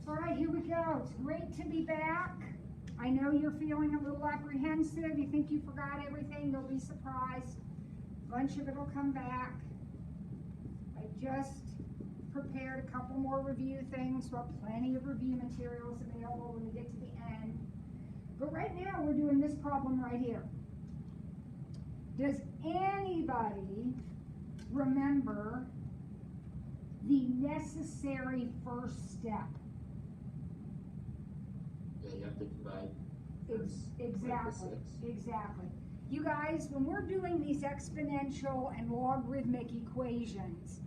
All right, here we go. It's great to be back. I know you're feeling a little apprehensive. You think you forgot everything. You'll be surprised. A bunch of it will come back. I just prepared a couple more review things. We'll have plenty of review materials available when we get to the end. But right now, we're doing this problem right here. Does anybody remember the necessary first step? Yeah, you have to divide. Exactly. You guys, when we're doing these exponential and logarithmic equations,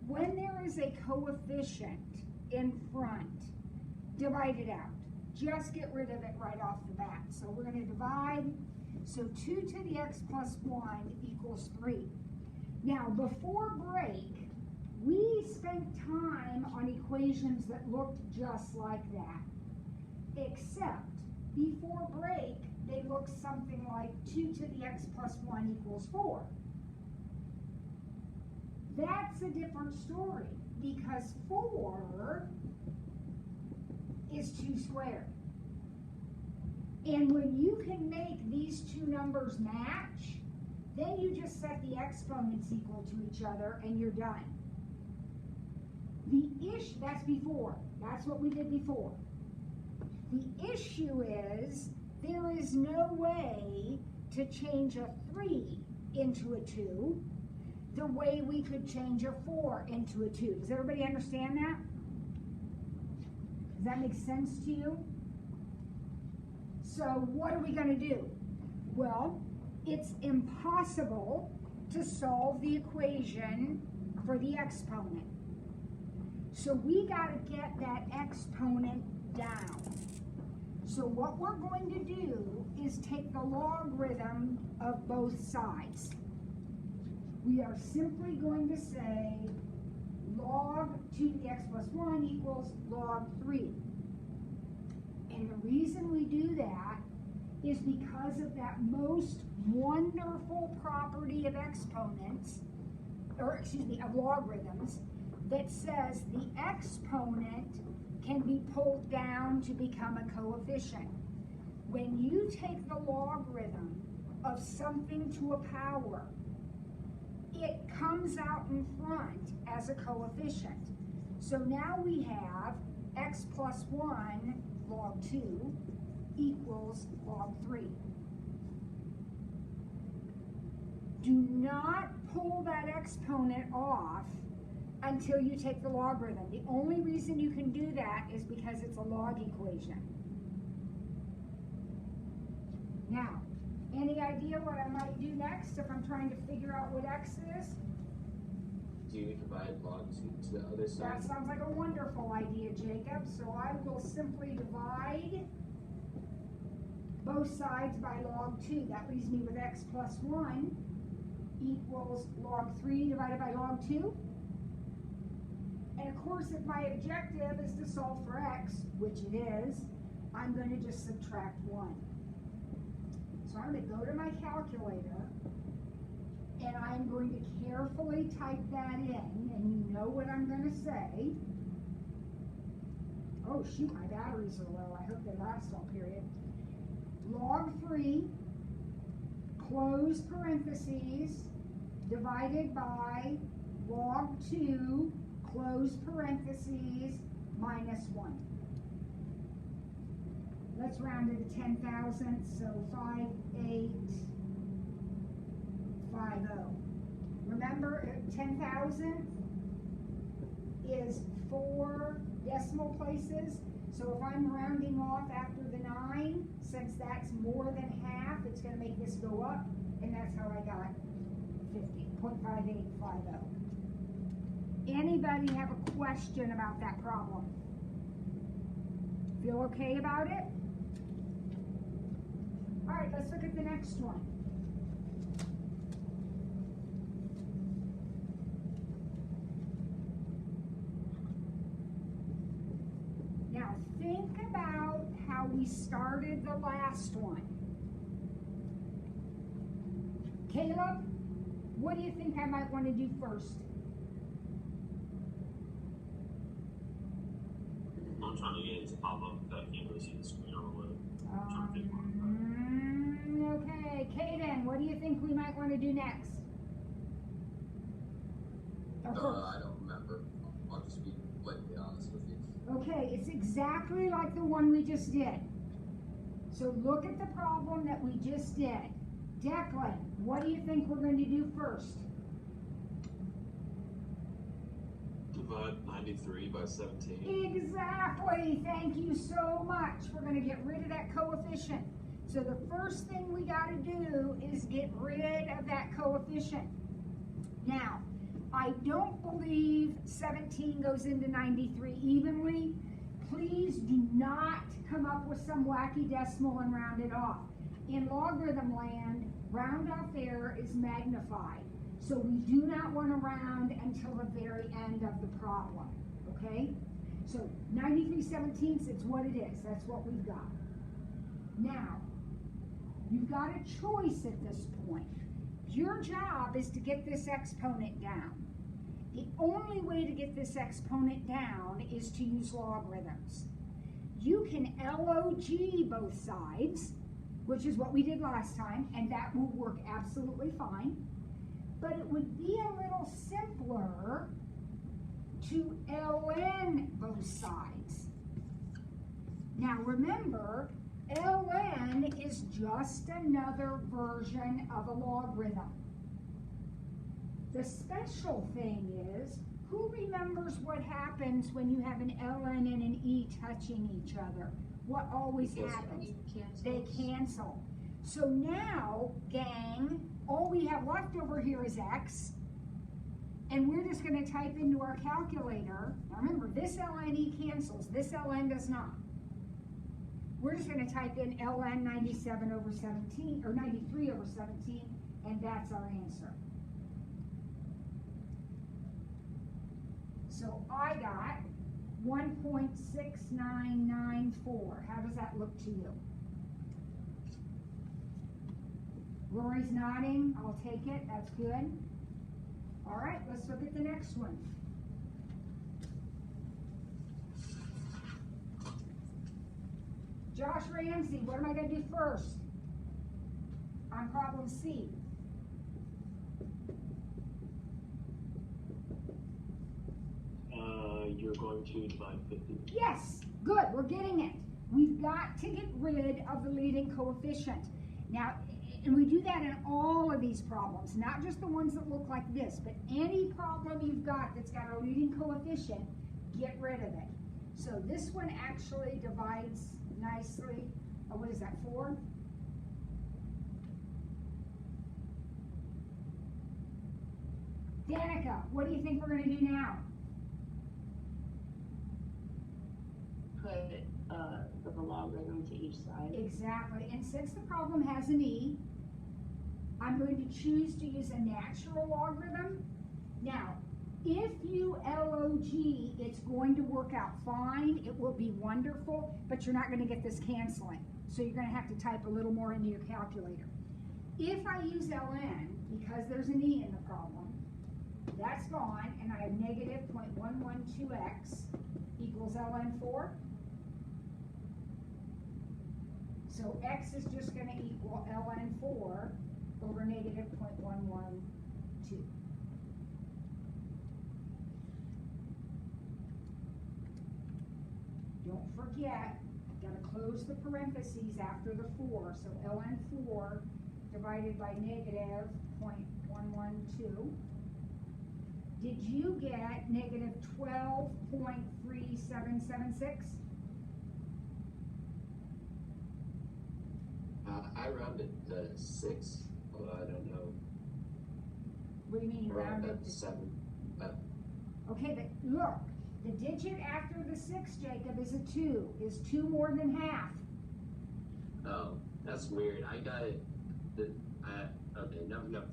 when there is a coefficient in front, divide it out. Just get rid of it right off the bat. So we're going to divide. So 2 to the x plus 1 equals 3. Now, before break, we spent time on equations that looked just like that. Except, before break, they look something like 2 to the x plus 1 equals 4. That's a different story, because 4 is 2 squared. And when you can make these two numbers match, then you just set the exponents equal to each other and you're done. That's before. That's what we did before. The issue is there is no way to change a 3 into a 2 the way we could change a 4 into a 2. Does everybody understand that? Does that make sense to you? So what are we going to do? Well, it's impossible to solve the equation for the exponent. So we got to get that exponent down. So what we're going to do is take the logarithm of both sides. We are simply going to say log 2 to the x plus 1 equals log 3. And the reason we do that is because of that most wonderful property of exponents, of logarithms, that says the exponent can be pulled down to become a coefficient. When you take the logarithm of something to a power, it comes out in front as a coefficient. So now we have x plus 1 log 2 equals log 3. Do not pull that exponent off until you take the logarithm. The only reason you can do that is because it's a log equation. Now, any idea what I might do next if I'm trying to figure out what x is? Do you divide log 2 to the other side? That sounds like a wonderful idea, Jacob. So I will simply divide both sides by log 2. That leaves me with x plus 1 equals log 3 divided by log 2. And of course, if my objective is to solve for x, which it is, I'm going to just subtract 1. So I'm going to go to my calculator, and I'm going to carefully type that in, and you know what I'm going to say. Oh shoot, my batteries are low. I hope they last all period. Log 3, close parentheses, divided by log 2, close parentheses, minus 1. Let's round it to 10 thousandths, so 5850. Remember, 10 thousandths is 4 decimal places. So if I'm rounding off after the 9, since that's more than half, it's going to make this go up, and that's how I got 50.5850. Anybody have a question about that problem? Feel okay about it? All right, let's look at the next one. Now think about how we started the last one. Caleb, what do you think I might want to do first? I'm trying to get it to pop up, but I can't really see the screen on the web. I'm trying to figure it out. Okay, Kaden, what do you think we might want to do next? I don't remember. I'll just be blatantly honest with you. Okay, it's exactly like the one we just did. So look at the problem that we just did. Declan, what do you think we're going to do first? Divide 93 by 17. Exactly, thank you so much. We're going to get rid of that coefficient. So the first thing we got to do is get rid of that coefficient. Now, I don't believe 17 goes into 93 evenly. Please do not come up with some wacky decimal and round it off. In logarithm land, round off error is magnified. So we do not want to round until the very end of the problem, okay? So 93/17, it's what it is. That's what we've got. Now, you've got a choice at this point. Your job is to get this exponent down. The only way to get this exponent down is to use logarithms. You can log both sides, which is what we did last time, and that will work absolutely fine. But it would be a little simpler to ln both sides. Now remember, ln is just another version of a logarithm. The special thing is, who remembers what happens when you have an ln and an e touching each other? What always happens? They cancel. So now, gang, all we have left over here is x, and we're just going to type into our calculator. Now remember, this ln e cancels, this ln does not. We're just going to type in ln 97 over 17, or 93 over 17, and that's our answer. So I got 1.6994. How does that look to you? Rory's nodding. I'll take it. That's good. All right, let's look at the next one. Josh Ramsey, what am I going to do first on problem C? You're going to divide 50. Yes, good, we're getting it. We've got to get rid of the leading coefficient. Now, and we do that in all of these problems, not just the ones that look like this, but any problem you've got that's got a leading coefficient, get rid of it. So this one actually divides nicely. Oh, what is that, 4? Danica, what do you think we're going to do now? Put the logarithm to each side. Exactly, and since the problem has an e, I'm going to choose to use a natural logarithm. Now, if you log, it's going to work out fine, it will be wonderful, but you're not going to get this canceling. So you're going to have to type a little more into your calculator. If I use ln, because there's an e in the problem, that's gone, and I have negative 0.112x equals ln 4. So x is just going to equal ln 4 over negative 0.112. Don't forget, got to close the parentheses after the 4. So ln 4 divided by negative 0.112. Did you get negative 12.3776? I rounded to 6, although I don't know. What do you mean you rounded to 7. Okay, but look, the digit after the 6, Jacob, is a 2. Is 2 more than half? Oh, that's weird. I got it. Okay, never mind.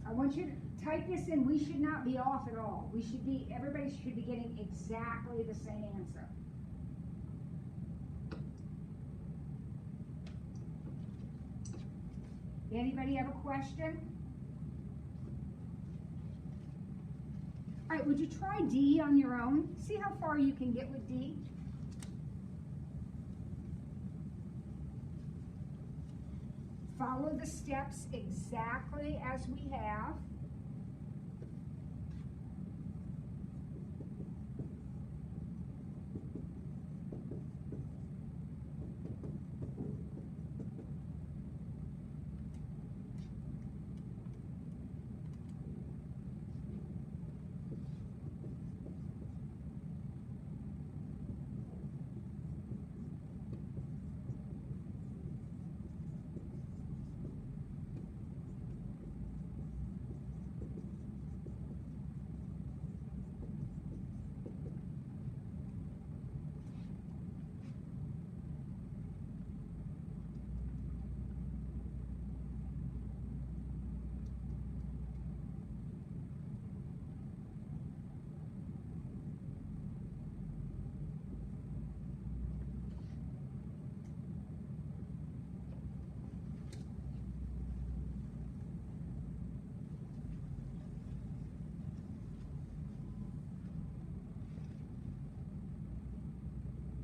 I want you to type this in. We should not be off at all. We should be, everybody should be getting exactly the same answer. Anybody have a question? All right, would you try D on your own? See how far you can get with D. Follow the steps exactly as we have.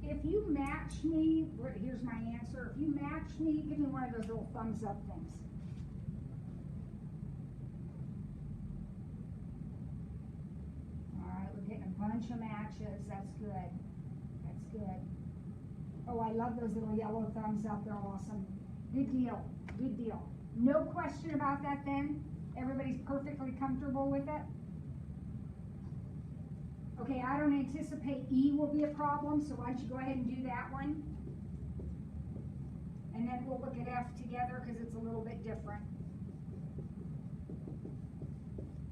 If you match me, here's my answer. If you match me, give me one of those little thumbs up things. All right, we're getting a bunch of matches. That's good. That's good. Oh, I love those little yellow thumbs up. They're awesome. Good deal. Good deal. No question about that then? Everybody's perfectly comfortable with it? Okay, I don't anticipate E will be a problem, so why don't you go ahead and do that one? And then we'll look at F together because it's a little bit different.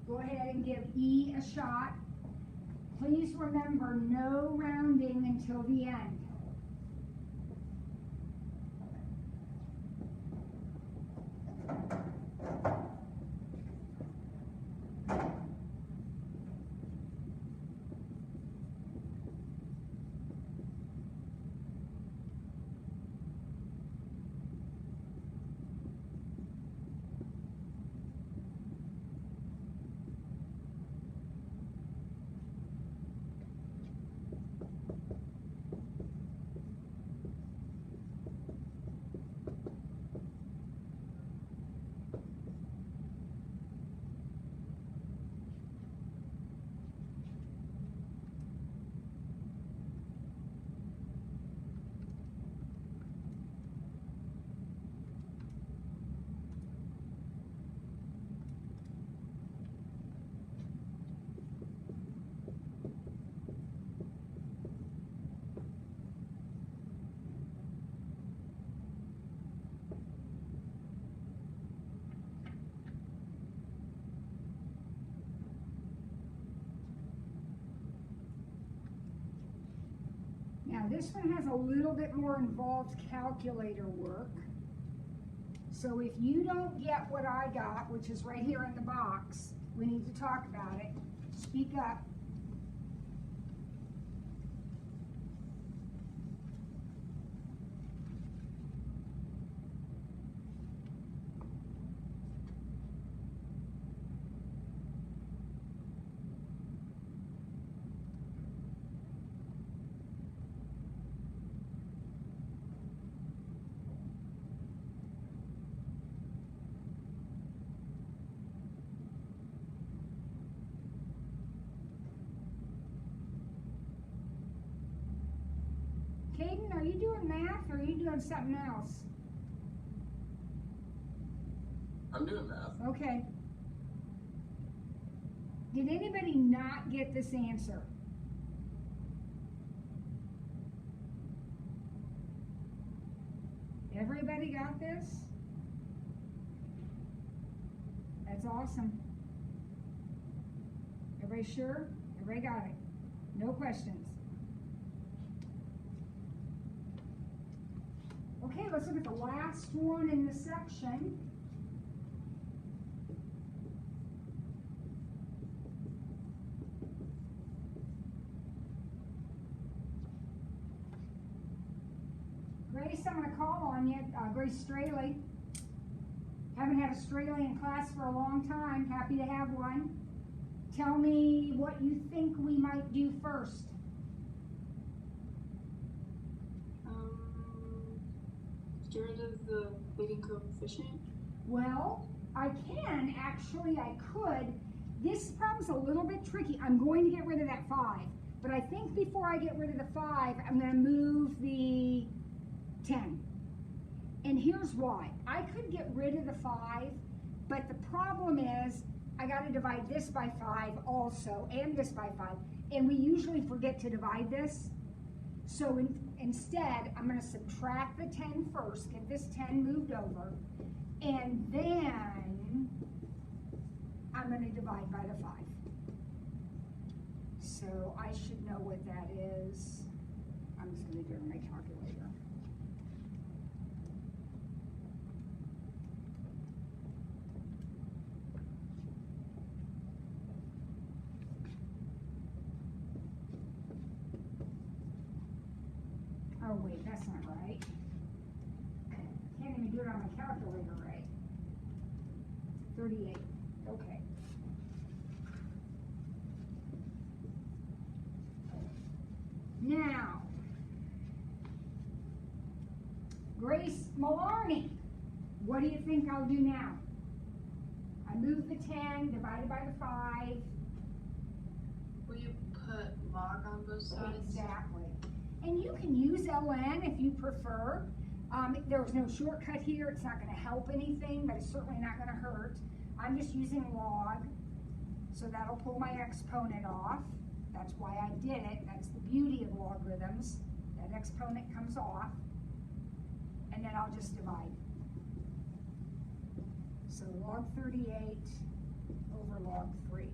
Go ahead and give E a shot. Please remember, no rounding until the end. Now this one has a little bit more involved calculator work. So if you don't get what I got, which is right here in the box, we need to talk about it. Speak up. Caden, are you doing math or are you doing something else? I'm doing math. Okay. Did anybody not get this answer? Everybody got this? That's awesome. Everybody sure? Everybody got it? No questions. Okay, let's look at the last one in the section. Grace, I'm going to call on you. Grace Straley. Haven't had a Straley in class for a long time. Happy to have one. Tell me what you think we might do first. Get rid of the leading coefficient. Well, I could. This problem's a little bit tricky. I'm going to get rid of that 5. But I think before I get rid of the 5, I'm going to move the 10. And here's why. I could get rid of the 5, but the problem is I got to divide this by 5 also, and this by 5. And we usually forget to divide this. So instead, I'm going to subtract the 10 first, get this 10 moved over, and then I'm going to divide by the 5. So I should know what that is. I'm just going to do it on my calculator. Oh wait, that's not right. Can't even do it on my calculator right. 38, okay. Now, Grace Malarney, what do you think I'll do now? I move the 10 divided by the 5. Will you put log on both sides? Exactly. And you can use ln if you prefer. There was no shortcut here. It's not going to help anything, but it's certainly not going to hurt. I'm just using log, so that'll pull my exponent off. That's why I did it. That's the beauty of logarithms. That exponent comes off, and then I'll just divide. So log 38 over log 3.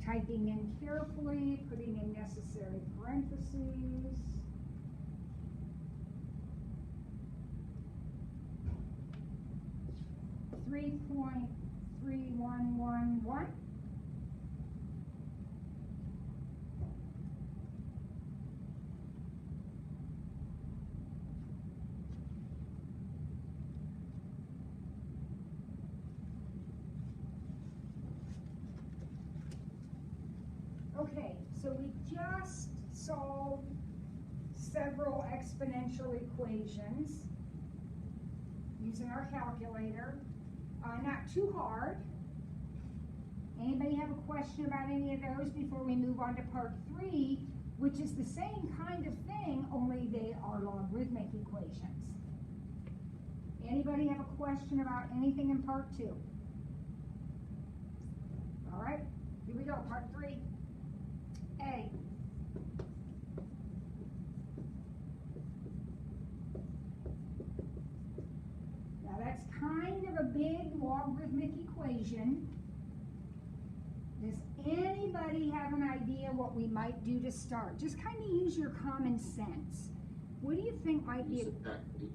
Typing in carefully, putting in necessary parentheses. .3111. Okay, so we just solved several exponential equations using our calculator. Not too hard. Anybody have a question about any of those before we move on to part 3, which is the same kind of thing, only they are logarithmic equations. Anybody have a question about anything in part 2? All right, here we go, part 3. A. Now that's kind of a big logarithmic equation. Does anybody have an idea what we might do to start? Just kind of use your common sense. What do you think might be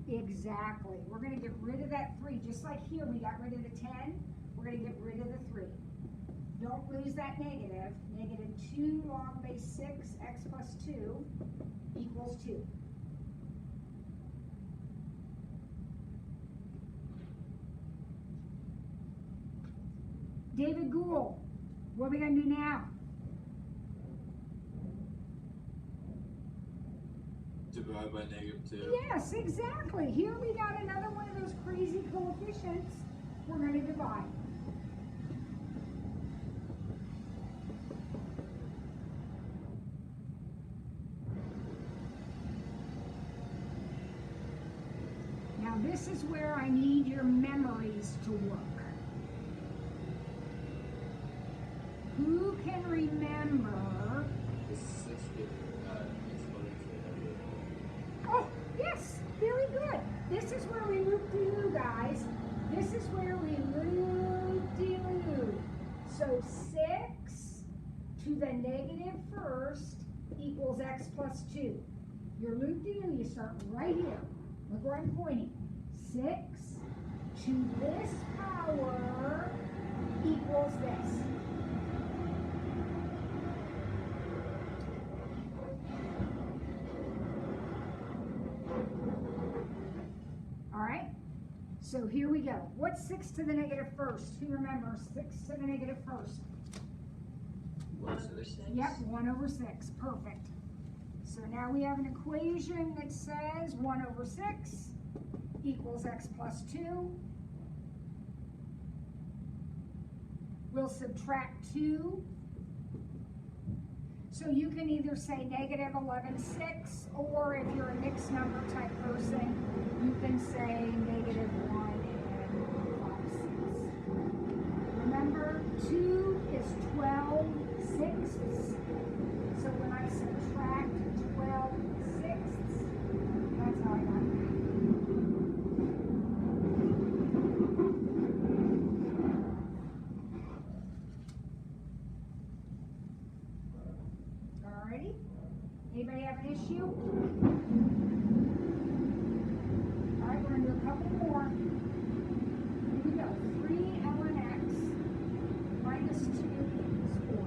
exactly? We're going to get rid of that 3. Just like here we got rid of the 10, we're going to get rid of the 3. Don't lose that negative. Negative 2 log base 6 x plus 2 equals 2. David Gould, what are we going to do now? Divide by -2. Yes, exactly. Here we got another one of those crazy coefficients. We're going to divide. Now this is where I need your memories to work. Who can remember? Oh, yes, very good. This is where we loop-de-loo, guys. This is where we loop-de-loo. So 6 to the negative first equals x plus 2. Your loop-de-loo, you start right here. Look where I'm pointing. 6 to this power equals this. All right? So here we go. What's 6 to the negative first? Who remembers 6 to the negative first? 1 over 6. Yep, 1 over 6, perfect. So now we have an equation that says 1 over 6 equals x plus 2. We'll subtract 2. So you can either say negative 11/6, or if you're a mixed number type person, you can say negative 1 and 5/6. Remember, 2 is 12/6. So when I subtract 12/6, that's how I got it. Alrighty. Anybody have an issue? Alright, we're going to do a couple more. Here we go. 3 ln x minus 2 equals 4.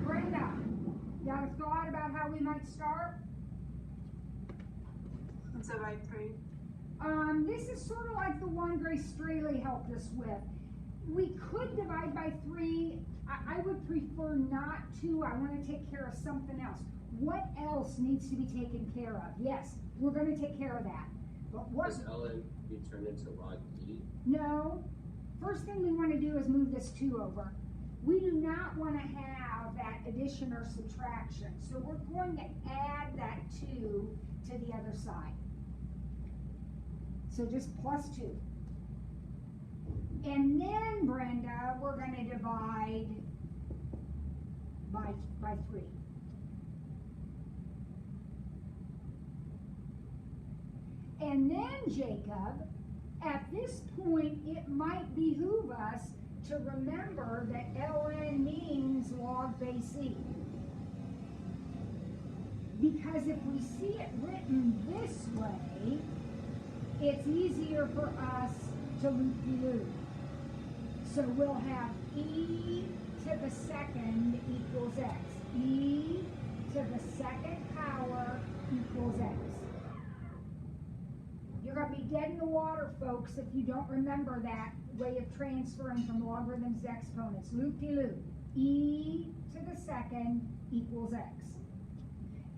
Brenda, you got a thought about how we might start? Let's divide 3. This is sort of like the one Grace Straley helped us with. We could divide by 3. I would prefer not to. I want to take care of something else. What else needs to be taken care of? Yes, we're going to take care of that. But what? Does ln be turned into log e? No. First thing we want to do is move this 2 over. We do not want to have that addition or subtraction. So we're going to add that 2 to the other side. So just plus 2. And then, Brenda, we're going to divide by 3. And then, Jacob, at this point, it might behoove us to remember that ln means log base e. Because if we see it written this way, it's easier for us to loop-de-loop. So we'll have e to the second equals x. E to the second power equals x. You're going to be dead in the water, folks, if you don't remember that way of transferring from logarithms to exponents. Loop-de-loop. E to the second equals x.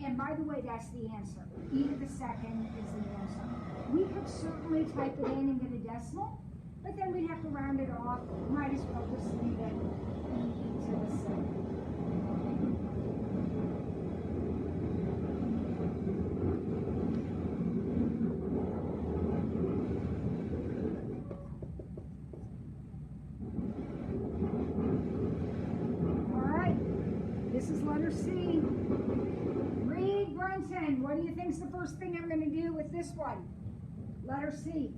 And by the way, that's the answer. E to the second is the answer. We could certainly type it in and get a decimal, but then we'd have to round it off. Might as well just leave it E to the second. All right, this is letter C. Reed Brunson, what do you think's the first thing I'm going to do with this one? Letter C.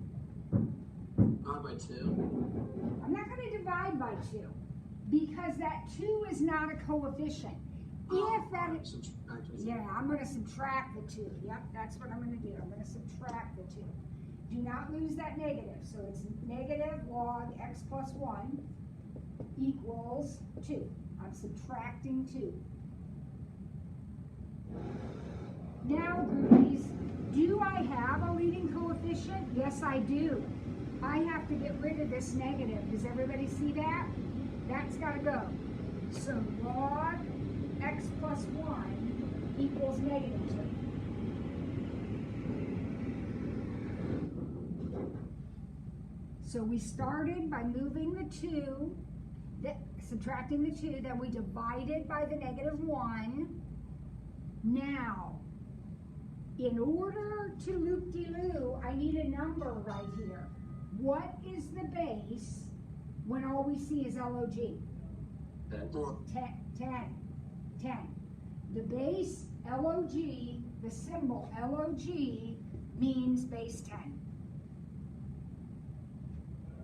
Divide by 2. I'm not going to divide by 2 because that 2 is not a coefficient. If that is, yeah, I'm going to subtract the 2. Yep, that's what I'm going to do. I'm going to subtract the 2. Do not lose that negative. So it's negative log x plus 1 equals 2. I'm subtracting 2. Now, groupies, do I have a leading coefficient? Yes, I do. I have to get rid of this negative. Does everybody see that? That's got to go. So log x plus 1 equals negative 2. So we started by moving the 2, subtracting the 2, then we divided by the negative 1. Now, in order to loop-de-loo, I need a number right here. What is the base when all we see is log? 10. The base log, the symbol log, means base 10.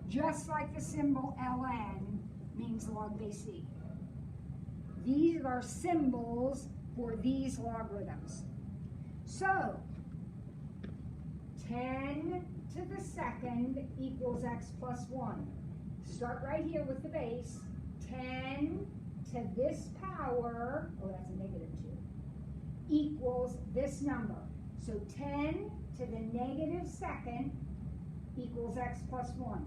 Just like the symbol ln means log base e. These are symbols for these logarithms. So, 10 to the second equals x plus 1. Start right here with the base. 10 to this power, oh, that's a negative 2, equals this number. So 10 to the negative second equals x plus 1.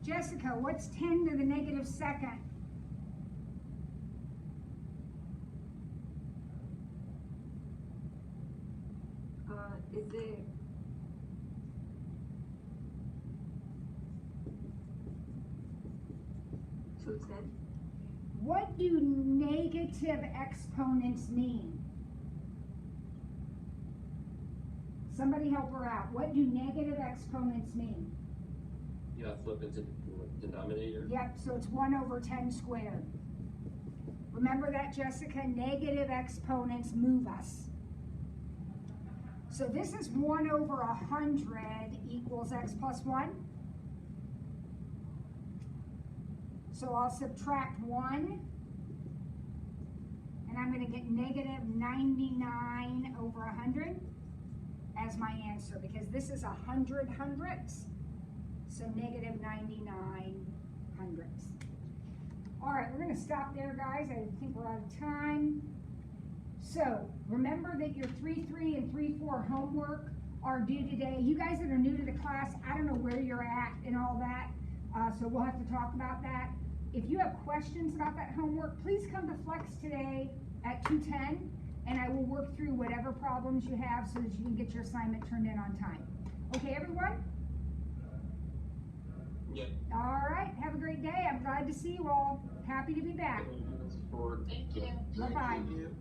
Jessica, what's 10 to the negative second? Is it? So 10? What do negative exponents mean? Somebody help her out. What do negative exponents mean? You gotta flip into the denominator. Yep, so it's 1 over 10 squared. Remember that, Jessica? Negative exponents move us. So this is 1 over 100 equals x plus 1. So I'll subtract 1, and I'm going to get negative 99 over 100 as my answer, because this is 100 hundredths, so negative 99 hundredths. All right, we're going to stop there, guys. I think we're out of time. So remember that your 3-3 and 3-4 homework are due today. You guys that are new to the class, I don't know where you're at and all that, so we'll have to talk about that. If you have questions about that homework, please come to Flex today at 2:10, and I will work through whatever problems you have so that you can get your assignment turned in on time. Okay, everyone? Yeah. All right, have a great day. I'm glad to see you all. Happy to be back. Thank you. Bye-bye. Thank you.